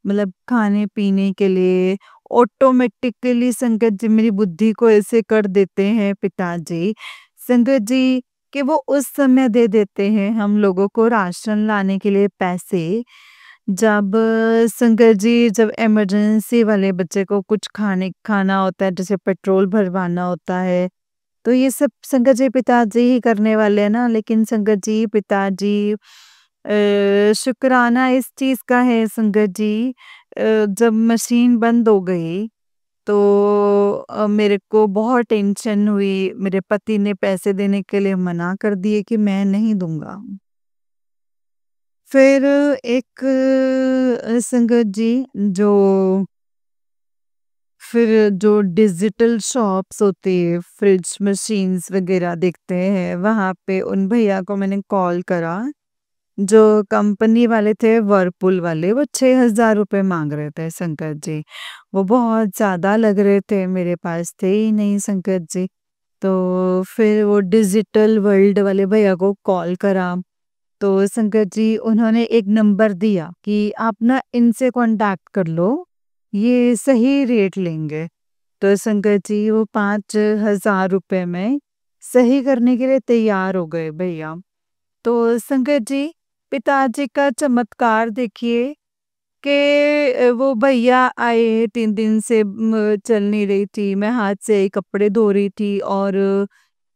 मतलब खाने-पीने के लिए ऑटोमेटिकली संगत जी मेरी बुद्धि को ऐसे कर देते हैं पिताजी, संगत जी कि वो उस समय दे देते हैं हम लोगों को राशन लाने के लिए पैसे, जब संगत जी जब इमरजेंसी वाले बच्चे को कुछ खाना होता है, जैसे पेट्रोल भरवाना होता है, तो ये सब संगत जी पिताजी ही करने वाले हैं ना, लेकिन संगत जी पिताजी शुक्राना इस चीज़ का है संगत जी जब मशीन बंद हो गई तो मेरे को बहुत टेंशन हुई, मेरे पति ने पैसे देने के लिए मना कर दिए कि मैं नहीं दूँगा। फिर एक संगत जी जो फिर जो डिजिटल शॉप्स होती है, फ्रिज मशीन्स वगैरह देखते हैं, वहाँ पे उन भैया को मैंने कॉल करा, जो कंपनी वाले थे व्हर्लपूल वाले, वो 6,000 रुपए माँग रहे थे संकट जी। वो बहुत ज़्यादा लग रहे थे, मेरे पास थे ही नहीं संकट जी। तो फिर वो डिजिटल वर्ल्ड वाले भैया को कॉल करा, तो संकट जी उन्होंने एक नंबर दिया कि आप ना इनसे कॉन्टैक्ट कर लो, ये सही रेट लेंगे। तो संगत जी वो 5,000 रुपए में सही करने के लिए तैयार हो गए भैया। तो संगत जी पिताजी का चमत्कार देखिए कि वो भैया आए 3 दिन से चल नहीं रही थी, मैं हाथ से कपड़े धो रही थी और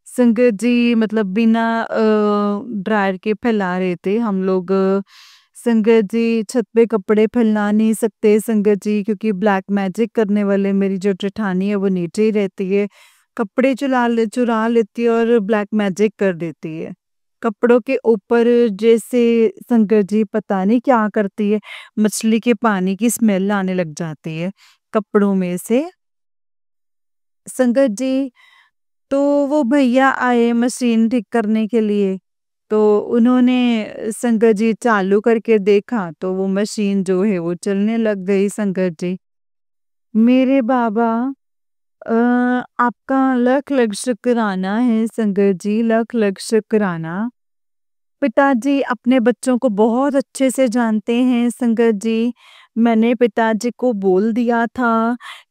संगत जी मतलब बिना ड्रायर के फैला रहे थे हम लोग। संगत जी छत पे कपड़े फैला नहीं सकते संगत जी, क्योंकि ब्लैक मैजिक करने वाले मेरी जो जेठानी है वो नीचे ही रहती है, कपड़े चुरा लेती है और ब्लैक मैजिक कर देती है कपड़ों के ऊपर। जैसे संगत जी पता नहीं क्या करती है, मछली के पानी की स्मेल आने लग जाती है कपड़ों में से। संगत जी तो वो भैया आए मशीन ठीक करने के लिए, तो उन्होंने संगत जी चालू करके देखा तो वो मशीन जो है वो चलने लग गई संगत जी। मेरे बाबा अ, आपका लख लख शुक्राना है संगत जी, लख लख शुक्राना। पिताजी अपने बच्चों को बहुत अच्छे से जानते हैं संगत जी। मैंने पिताजी को बोल दिया था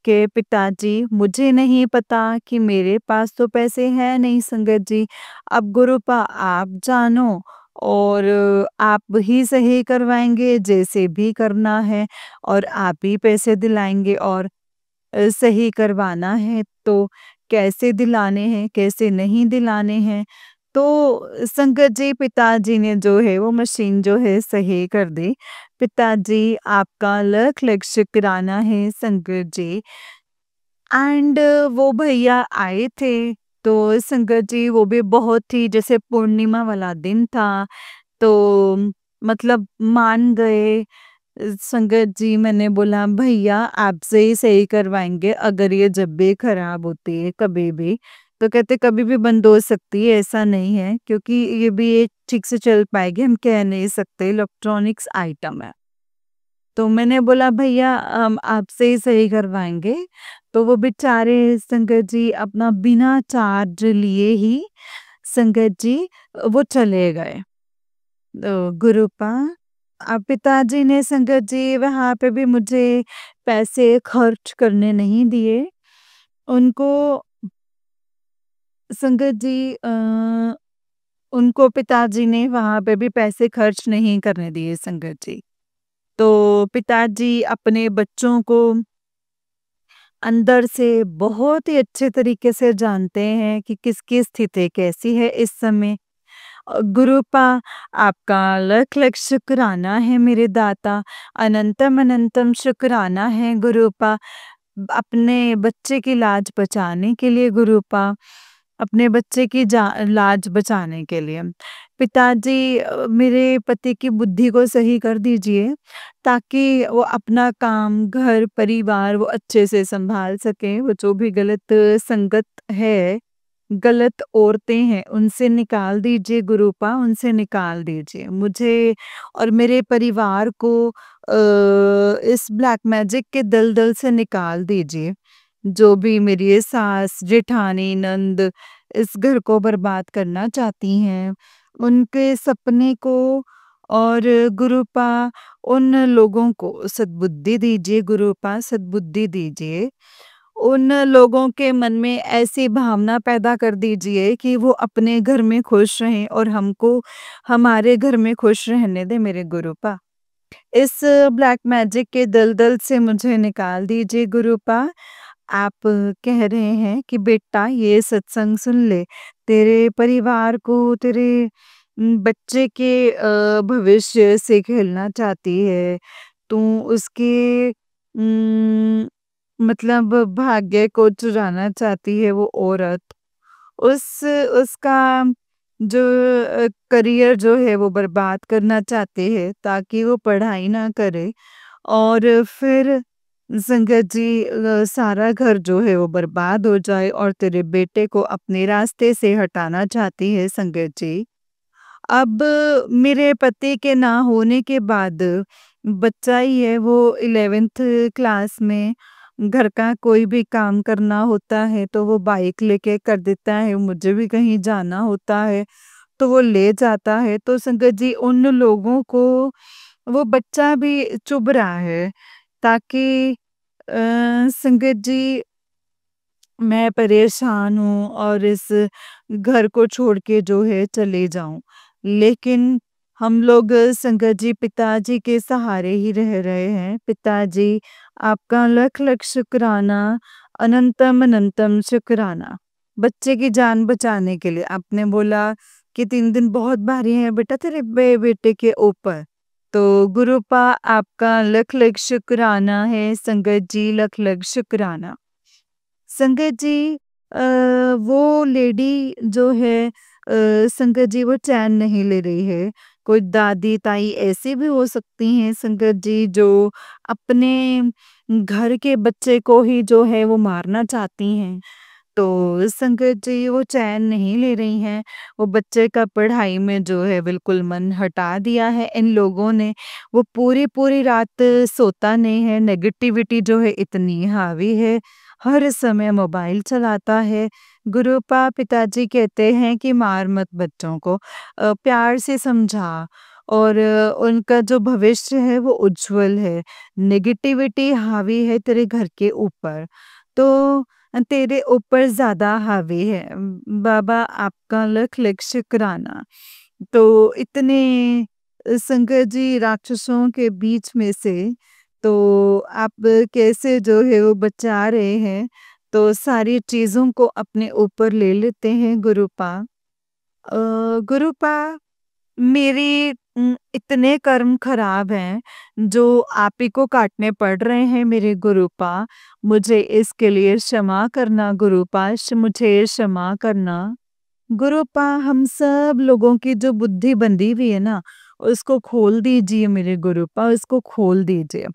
कि पिताजी मुझे नहीं पता कि मेरे पास तो पैसे हैं नहीं संगत जी। अब गुरुपा आप जानो और आप ही सही करवाएंगे जैसे भी करना है और आप ही पैसे दिलाएंगे और सही करवाना है तो कैसे दिलाने हैं, कैसे नहीं दिलाने हैं। तो संगत जी पिताजी ने जो है वो मशीन जो है सही कर दी। पिताजी आपका लख लख शुक्राना है संगत जी। एंड वो भैया आए थे तो संगत जी वो भी बहुत ही जैसे पूर्णिमा वाला दिन था, तो मतलब मान गए। संगत जी मैंने बोला भैया आपसे ही सही करवाएंगे, अगर ये जब भी खराब होती है कभी भी, तो कहते कभी भी बंद हो सकती है, ऐसा नहीं है क्योंकि ये भी ये ठीक से चल पाएगी, हम कह नहीं सकते, इलेक्ट्रॉनिक्स आइटम है। तो मैंने बोला भैया हम आपसे ही सही करवाएंगे। तो वो बेचारे संगत जी अपना बिना चार्ज लिए ही संगत जी वो चले गए। तो गुरुपा पिताजी ने संगत जी वहाँ पे भी मुझे पैसे खर्च करने नहीं दिए। उनको संगत जी उनको पिताजी ने वहाँ पे भी पैसे खर्च नहीं करने दिए संगत जी। तो पिताजी अपने बच्चों को अंदर से बहुत ही अच्छे तरीके से जानते हैं कि किसकी स्थिति कैसी है इस समय। गुरुपा आपका लख लख शुक्राना है मेरे दाता, अनंतम अनंतम शुक्राना है गुरुपा, अपने बच्चे की लाज बचाने के लिए गुरुपा, अपने बच्चे की लाज बचाने के लिए। पिताजी मेरे पति की बुद्धि को सही कर दीजिए ताकि वो अपना काम, घर, परिवार वो अच्छे से संभाल सकें। वो जो भी गलत संगत है, गलत औरतें हैं, उनसे निकाल दीजिए गुरुपा, उनसे निकाल दीजिए। मुझे और मेरे परिवार को इस ब्लैक मैजिक के दलदल से निकाल दीजिए। जो भी मेरी ये सास, जेठानी, नंद इस घर को बर्बाद करना चाहती हैं, उनके सपने को और गुरुपा उन लोगों को सद्बुद्धि दीजिए गुरुपा, सद्बुद्धि दीजिए। उन लोगों के मन में ऐसी भावना पैदा कर दीजिए कि वो अपने घर में खुश रहें और हमको हमारे घर में खुश रहने दें मेरे गुरुपा। इस ब्लैक मैजिक के दलदल से मुझे निकाल दीजिए गुरुपा। आप कह रहे हैं कि बेटा ये सत्संग सुन ले, तेरे परिवार को, तेरे बच्चे के भविष्य से खेलना चाहती है। तू उसके मतलब भाग्य को चुराना चाहती है वो औरत। उस उसका जो करियर जो है वो बर्बाद करना चाहते हैं ताकि वो पढ़ाई ना करे और फिर संगत जी सारा घर जो है वो बर्बाद हो जाए और तेरे बेटे को अपने रास्ते से हटाना चाहती है संगत जी। अब मेरे पति के ना होने के बाद बच्चा ही है वो 11th क्लास में, घर का कोई भी काम करना होता है तो वो बाइक लेके कर देता है, मुझे भी कहीं जाना होता है तो वो ले जाता है। तो संगत जी उन लोगों को वो बच्चा भी चुभ रहा है ताकि संगत जी मैं परेशान हूँ और इस घर को छोड़ के जो है चले जाऊं, लेकिन हम लोग संगत जी पिताजी के सहारे ही रह रहे हैं। पिताजी आपका लख लख शुक्राना, अनंतम अनंतम शुक्राना। बच्चे की जान बचाने के लिए आपने बोला कि 3 दिन बहुत भारी है बेटा तेरे बेटे के ऊपर, तो गुरुपा आपका लख लख शुक्राना है संगत जी, लख लख शुक्राना। संगत जी वो लेडी जो है संगत जी वो चैन नहीं ले रही है। कोई दादी ताई ऐसी भी हो सकती हैं संगत जी जो अपने घर के बच्चे को ही जो है वो मारना चाहती हैं। तो संगत जी वो चैन नहीं ले रही हैं, वो बच्चे का पढ़ाई में जो है बिल्कुल मन हटा दिया है इन लोगों ने। वो पूरी-पूरी रात सोता नहीं है, नेगेटिविटी जो है इतनी हावी है, हर समय मोबाइल चलाता है। गुरुपा पिताजी कहते हैं कि मार मत बच्चों को, प्यार से समझा और उनका जो भविष्य है वो उज्जवल है। नेगेटिविटी हावी है तेरे घर के ऊपर, तो तेरे ऊपर ज़्यादा हावी है। बाबा आपका लख लख शुक्राना। तो इतने संकट जी राक्षसों के बीच में से तो आप कैसे जो है वो बचा रहे हैं, तो सारी चीज़ों को अपने ऊपर ले लेते हैं गुरुपा। गुरुपा मेरी इतने कर्म खराब हैं जो आप ही को काटने पड़ रहे हैं मेरे गुरुपा। मुझे इसके लिए क्षमा करना गुरुपा, मुझे क्षमा करना। गुरुपा, हम सब लोगों की जो बुद्धि बंधी हुई है ना, उसको खोल दीजिए मेरे गुरुपा, उसको खोल दीजिए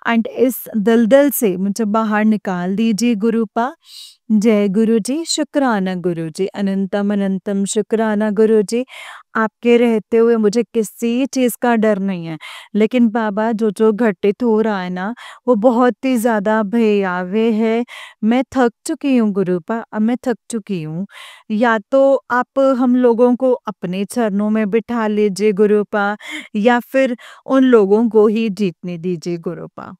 एंड इस दलदल से मुझे बाहर निकाल दीजिए गुरुपा। जय गुरु जी, शुक्राना गुरु जी, अनंतम अनंतम शुक्राना गुरु जी। आपके रहते हुए मुझे किसी चीज़ का डर नहीं है। लेकिन बाबा, जो घटित हो रहा है ना, वो बहुत ही ज़्यादा भयावह है। मैं थक चुकी हूँ गुरुपा, अब मैं थक चुकी हूँ। या तो आप हम लोगों को अपने चरणों में बिठा लीजिए गुरुपा, या फिर उन लोगों को ही जीतने दीजिए गुरुपा।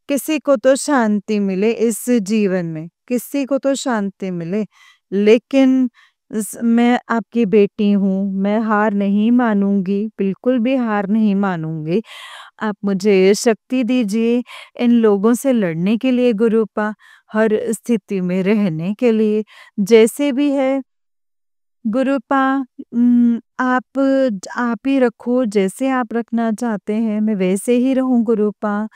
किसी को तो शांति मिले इस जीवन में, किसी को तो शांति मिले। लेकिन मैं आपकी बेटी हूँ, मैं हार नहीं मानूंगी, बिल्कुल भी हार नहीं मानूंगी। आप मुझे शक्ति दीजिए इन लोगों से लड़ने के लिए गुरुपा, हर स्थिति में रहने के लिए, जैसे भी है गुरुपा। आप ही रखो, जैसे आप रखना चाहते हैं मैं वैसे ही रहूं गुरुपा।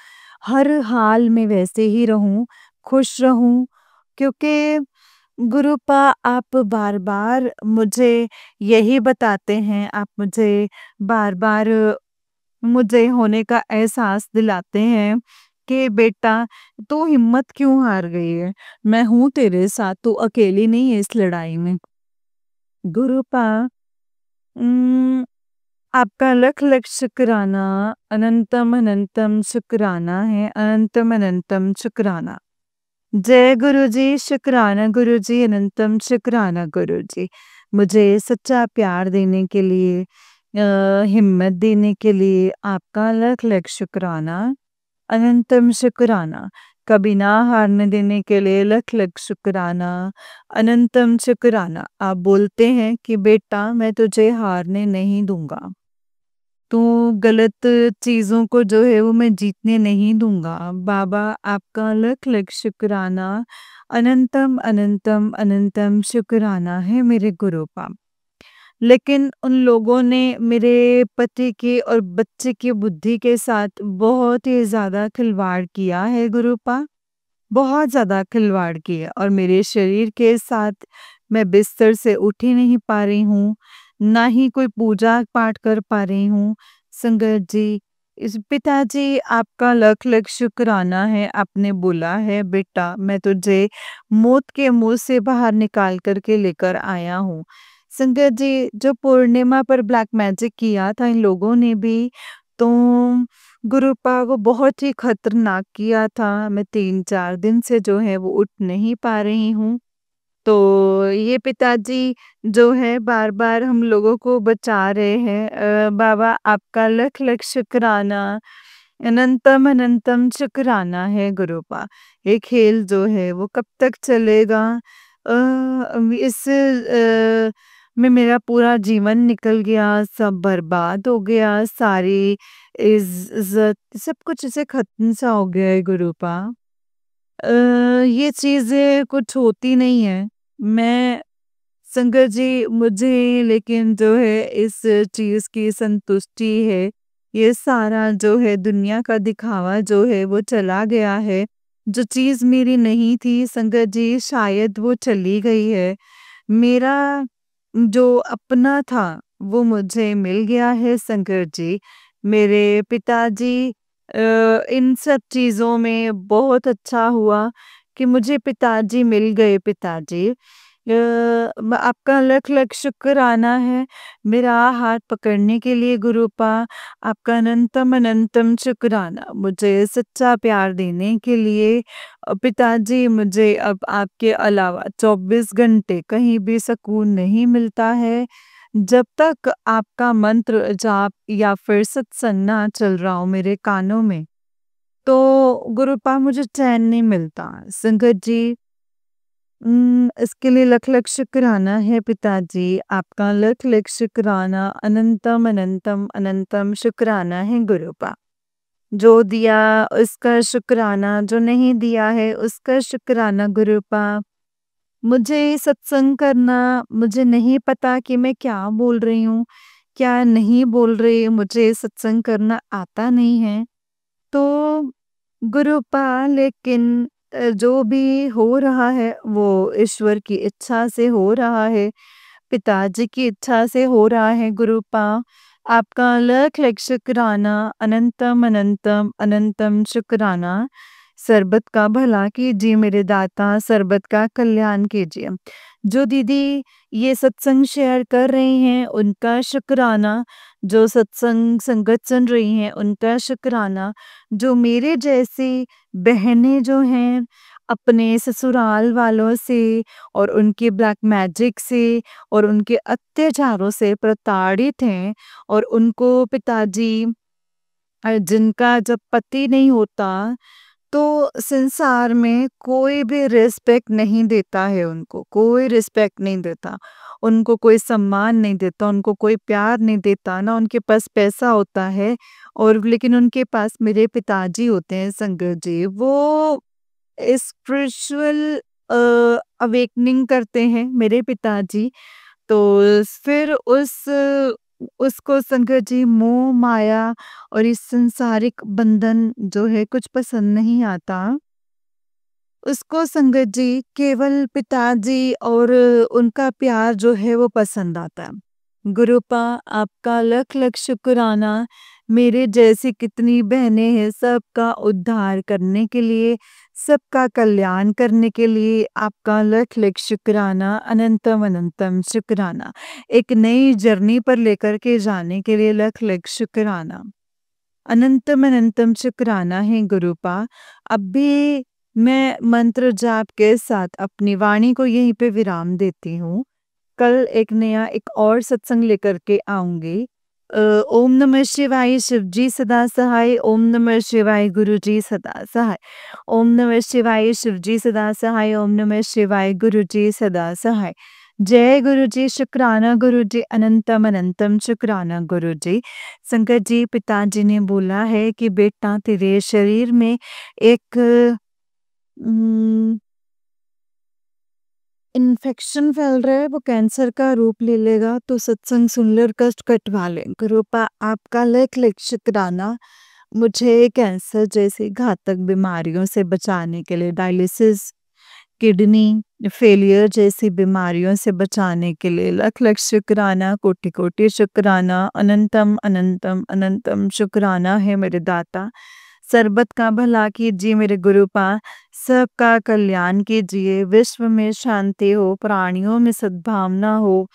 हर हाल में वैसे ही रहूं, खुश रहूं। क्योंकि गुरुपा, आप बार बार मुझे यही बताते हैं, आप मुझे बार बार मुझे होने का एहसास दिलाते हैं कि बेटा, तू हिम्मत क्यों हार गई है, मैं हूं तेरे साथ, तू अकेली नहीं है इस लड़ाई में। गुरुपा, उम, आपका लख लख शुक्राना, अनंतम अनंतम शुक्राना है, अनंतम अनंतम शुक्राना। जय गुरु जी, शुक्राना गुरु जी, अनंतम शुक्राना गुरु जी। मुझे सच्चा प्यार देने के लिए, हिम्मत देने के लिए आपका लख लख शुक्राना, अनंतम शुक्राना। कभी ना हारने देने के लिए लख लख शुक्राना, अनंतम शुक्राना। आप बोलते हैं कि बेटा, मैं तुझे हारने नहीं दूंगा, तो गलत चीज़ों को जो है वो मैं जीतने नहीं दूंगा। बाबा, आपका लख लख शुक्राना, अनंतम अनंतम अनंतम शुक्राना है मेरे गुरुपा। लेकिन उन लोगों ने मेरे पति के और बच्चे की बुद्धि के साथ बहुत ही ज़्यादा खिलवाड़ किया है गुरुपा, बहुत ज़्यादा खिलवाड़ किया, और मेरे शरीर के साथ मैं बिस्तर से उठ ही नहीं पा रही हूँ, ना ही कोई पूजा पाठ कर पा रही हूँ। संगत जी, इस पिताजी, आपका लख लख शुक्राना है, आपने बोला है बेटा, मैं तुझे मौत के मुंह से बाहर निकाल करके लेकर आया हूँ। संगत जी, जो पूर्णिमा पर ब्लैक मैजिक किया था इन लोगों ने भी, तो गुरुपा वो बहुत ही खतरनाक किया था। मैं 3-4 दिन से जो है वो उठ नहीं पा रही हूँ। तो ये पिताजी जो है बार-बार हम लोगों को बचा रहे हैं। बाबा, आपका लख-लख शुक्राना, अनंतम अनंतम शुक्राना है गुरुपा। ये खेल जो है वो कब तक चलेगा? इस में मेरा पूरा जीवन निकल गया, सब बर्बाद हो गया, सारी इज़्ज़त सब कुछ ऐसे खत्म सा हो गया है गुरुपा। अ, ये चीज़ें कुछ होती नहीं है। मैं संगत जी, मुझे लेकिन जो है इस चीज़ की संतुष्टि है। ये सारा जो है दुनिया का दिखावा जो है वो चला गया है। जो चीज़ मेरी नहीं थी संगत जी, शायद वो चली गई है। मेरा जो अपना था वो मुझे मिल गया है संकट जी। मेरे पिताजी, इन सब चीज़ों में बहुत अच्छा हुआ कि मुझे पिताजी मिल गए पिताजी। आपका लख लख शुक्राना है मेरा हाथ पकड़ने के लिए गुरुपा। आपका अनंतम अनंतम शुक्राना मुझे सच्चा प्यार देने के लिए। पिताजी, मुझे अब आपके अलावा 24 घंटे कहीं भी सुकून नहीं मिलता है। जब तक आपका मंत्र जाप या फिर सत्संग ना चल रहा हो मेरे कानों में, तो गुरुपा मुझे चैन नहीं मिलता। संगत जी, इसके लिए लख लख शुक्राना है पिताजी, आपका लख लख शुक्राना, अनंतम अनंतम अनंतम शुक्राना है गुरुपा। जो दिया उसका शुक्राना, जो नहीं दिया है उसका शुक्राना गुरुपा। मुझे सत्संग करना, मुझे नहीं पता कि मैं क्या बोल रही हूँ, क्या नहीं बोल रहे, मुझे सत्संग करना आता नहीं है। तो गुरुपा लेकिन जो भी हो रहा है वो ईश्वर की इच्छा से हो रहा है, पिताजी की इच्छा से हो रहा है गुरुपा। आपका लख लख शुक्राना, अनंतम अनंतम अनंतम शुक्राना। सरबत का भला कीजिए मेरे दाता, सरबत का कल्याण कीजिए। जो दीदी ये सत्संग शेयर कर रही हैं उनका शुक्राना, जो सत्संग संगत सुन रही हैं उनका शुक्राना, जो मेरे जैसी बहनें जो हैं अपने ससुराल वालों से और उनके ब्लैक मैजिक से और उनके अत्याचारों से प्रताड़ित हैं और उनको पिताजी जिनका जब पति नहीं होता तो संसार में कोई भी रिस्पेक्ट नहीं देता है, उनको कोई रिस्पेक्ट नहीं देता, उनको कोई सम्मान नहीं देता, उनको कोई प्यार नहीं देता, ना उनके पास पैसा होता है। और लेकिन उनके पास मेरे पिताजी होते हैं संगत जी, वो स्पिरिचुअल अवेकनिंग करते हैं मेरे पिताजी। तो फिर उसको संगत जी मोह माया और इस संसारिक बंधन जो है कुछ पसंद नहीं आता। उसको संगत जी केवल पिताजी और उनका प्यार जो है वो पसंद आता है। गुरुपा आपका लख लख शुक्राना, मेरे जैसी कितनी बहनें हैं सबका उद्धार करने के लिए, सबका कल्याण करने के लिए आपका लख लख शुक्राना, अनंतम अनंतम शुक्राना। एक नई जर्नी पर लेकर के जाने के लिए लख लख शुक्राना, अनंतम अनंतम शुक्राना है गुरुपा। अब भी मैं मंत्र जाप के साथ अपनी वाणी को यहीं पे विराम देती हूँ। कल एक और सत्संग लेकर के आऊंगी। ओम नमः शिवाय, शिवजी सदा सहाय। ओम नमः शिवाय, गुरुजी सदा सहाय। ओम नमः शिवाय, शिवजी सदा सहाय। ओम नमः शिवाय, गुरुजी सदा सहाय। जय गुरुजी, शुक्राना गुरुजी, अनंतम अनंतम शुक्राना गुरुजी। संगत जी, पिताजी ने बोला है कि बेटा तेरे शरीर में एक इन्फेक्शन फैल रहा है, वो कैंसर का रूप ले लेगा, तो सत्संग सुन ले और कष्ट कटवा ले। गुरुपा आपका लख लख शुक्राना, मुझे कैंसर जैसी घातक बीमारियों से बचाने के लिए, डायलिसिस, किडनी फेलियर जैसी बीमारियों से बचाने के लिए लख लख शुक्राना, कोटि कोटि शुक्राना, अनंतम अनंतम अनंतम शुक्राना है मेरे दाता। सरबत का भला कीजिए मेरे गुरुपा, सबका कल्याण कीजिए, विश्व में शांति हो, प्राणियों में सद्भावना हो।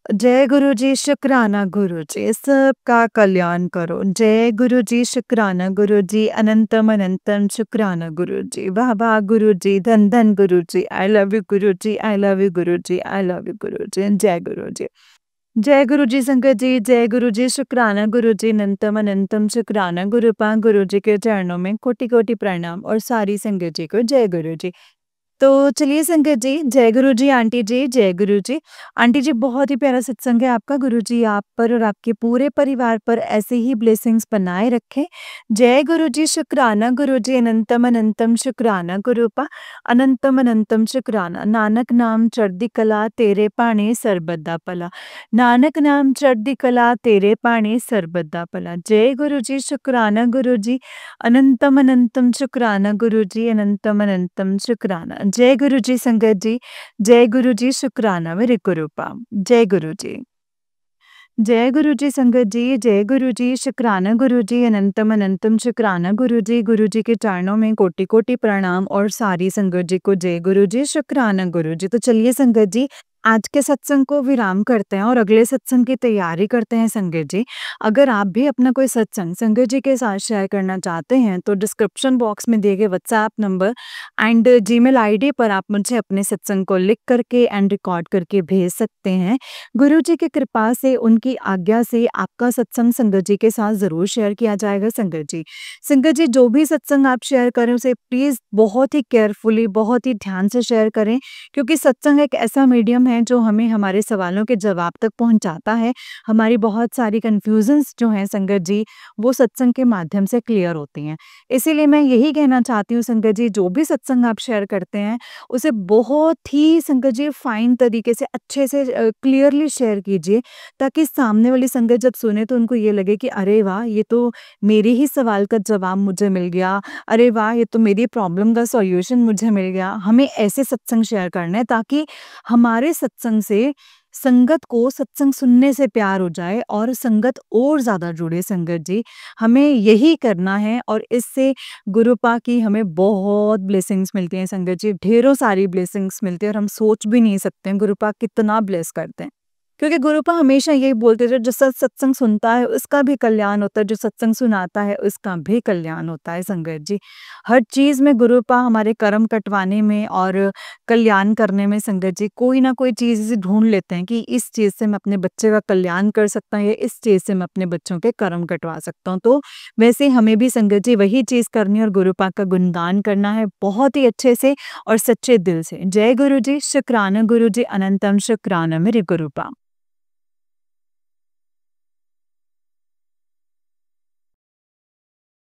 जय गुरुजी, शुक्राना गुरुजी, सबका कल्याण करो। जय गुरुजी, शुक्राना गुरुजी, अनंतम अनंतम शुक्राना गुरुजी। वाह वाह गुरुजी, धन धन Guruji, I love you Guruji, I love you Guruji, I love you Guruji. जय गुरुजी, जय गुरुजी संगत जी, जय गुरुजी, शुक्राना गुरुजी, अनंतम अनंतम शुक्राना गुरुपा। गुरुजी के चरणों में कोटि कोटि प्रणाम और सारी संगत जी को जय गुरुजी। तो चलिए संगत जी, जय गुरुजी आंटी जी, जय गुरुजी। आंटी जी बहुत ही प्यारा सत्संग है आपका, गुरुजी आप पर और आपके पूरे परिवार पर ऐसे ही ब्लेसिंग्स बनाए रखें। जय गुरुजी, शुक्राना गुरुजी, अनंतम अनंतम शुक्राना गुरुपा, अनंतम अनंतम शुक्राना। नानक नाम चढ़दी कला तेरे पाणी सरबत दा भला, नानक नाम चढ़दी कला तेरे पाणी सरबत दा भला। जय गुरुजी, शुक्राना गुरुजी, अनंतम अनंतम शुक्राना गुरुजी, अनंतम अनंतम शुक्राना। जय गुरुजी संगत जी, जय गुरुजी, शुक्राना मेरे गुरुपा। जय गुरुजी, जय गुरुजी संगत जी, जय गुरुजी, शुक्राना गुरुजी, अनंतम अनंतम शुक्राना गुरुजी। गुरुजी के चरणों में कोटि कोटि प्रणाम और सारी संगत जी को जय गुरुजी, शुक्राना गुरुजी। तो चलिए संगत जी, आज के सत्संग को विराम करते हैं और अगले सत्संग की तैयारी करते हैं संगत जी। अगर आप भी अपना कोई सत्संग संगत जी के साथ शेयर करना चाहते हैं तो डिस्क्रिप्शन बॉक्स में दिए गए WhatsApp number and Gmail ID पर आप मुझे अपने सत्संग को लिख करके एंड रिकॉर्ड करके भेज सकते हैं। गुरु जी की कृपा से, उनकी आज्ञा से आपका सत्संग संगत जी के साथ जरूर शेयर किया जाएगा संगत जी। संगत जी, जो भी सत्संग आप शेयर करें उसे प्लीज बहुत ही केयरफुली, बहुत ही ध्यान से शेयर करें, क्योंकि सत्संग एक ऐसा मीडियम है है जो हमें हमारे सवालों के जवाब तक पहुँचाता है। हमारी बहुत सारी कन्फ्यूज़न्स जो हैं संगत जी, वो सत्संग के माध्यम से क्लियर होती हैं। इसीलिए मैं यही कहना चाहती हूँ संगत जी, जो भी सत्संग आप शेयर करते हैं, उसे बहुत ही संगत जी फ़ाइन तरीके से अच्छे से क्लियरली शेयर कीजिए, ताकि सामने वाली संगत जब सुने तो उनको ये लगे कि अरे वाह! ये तो मेरे ही सवाल का जवाब मुझे मिल गया। अरे वाह! ये तो मेरी प्रॉब्लम का सॉल्यूशन मुझे मिल गया। हमें ऐसे सत्संग शेयर करना है ताकि हमारे सत्संग से संगत को सत्संग सुनने से प्यार हो जाए और संगत और ज़्यादा जुड़े संगत जी। हमें यही करना है और इससे गुरुपा की हमें बहुत ब्लेसिंग्स मिलती हैं संगत जी, ढेरों सारी ब्लेसिंग्स मिलती हैं और हम सोच भी नहीं सकते हैं गुरुपा कितना ब्लेस करते हैं। क्योंकि गुरुपा हमेशा यही बोलते थे, जो सत्संग सुनता है उसका भी कल्याण होता है, जो सत्संग सुनाता है उसका भी कल्याण होता है संगत जी। हर चीज़ में गुरुपा हमारे कर्म कटवाने में और कल्याण करने में संगत जी कोई ना कोई चीज़ ऐसी ढूँढ लेते हैं कि इस चीज़ से मैं अपने बच्चे का कल्याण कर सकता हूँ या इस चीज़ से मैं अपने बच्चों के कर्म कटवा सकता हूँ। तो वैसे हमें भी संगत जी वही चीज़ करनी है और गुरुपा का गुणगान करना है बहुत ही अच्छे से और सच्चे दिल से। जय गुरु जी, शुक्राना गुरु जी, अनंतम शुक्राना मेरे गुरुपा।